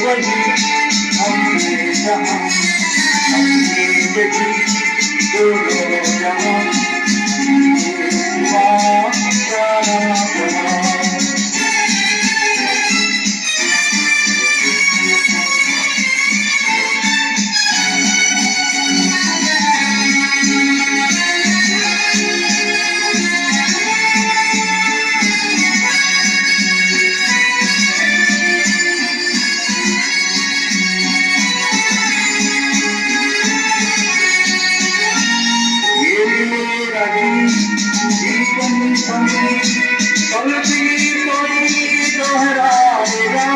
वही हमने जहाँ अपनी यही दोनों जहाँ ये सिवा जाना जहाँ जीवन संगी कल्पी कोई दोहराएगा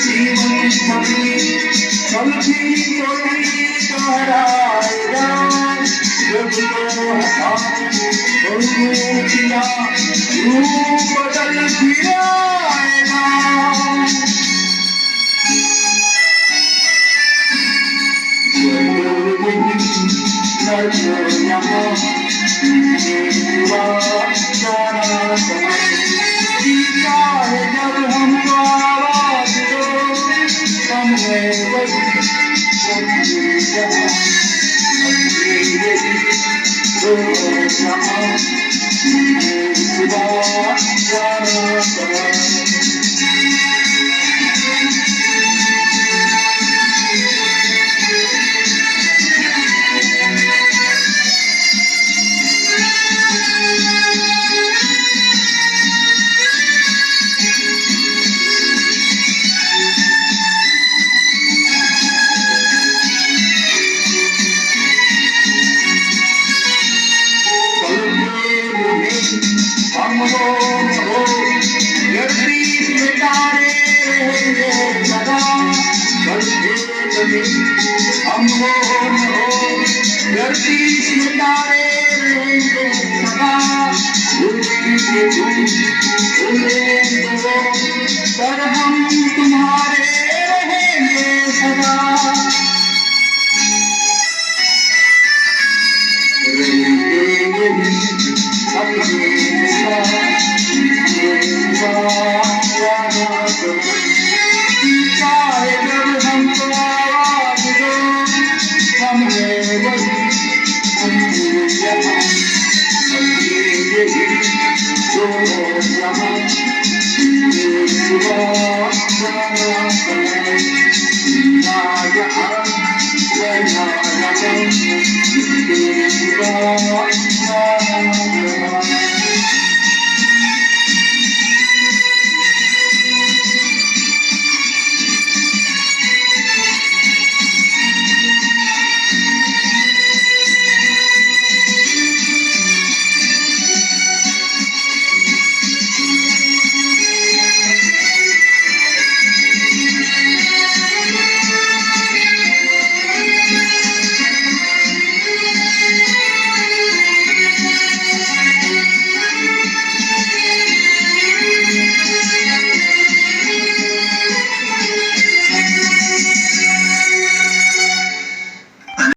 जीवन संगी कल्पी कोई दोहराएगा जब तो किया रूप बदल फिराएगा जीता है जब हमको आवाज दो हमने वही हम हो धरती सितारे रहेंगे सदा पर हम तुम्हारे रहेंगे सदा Yeah.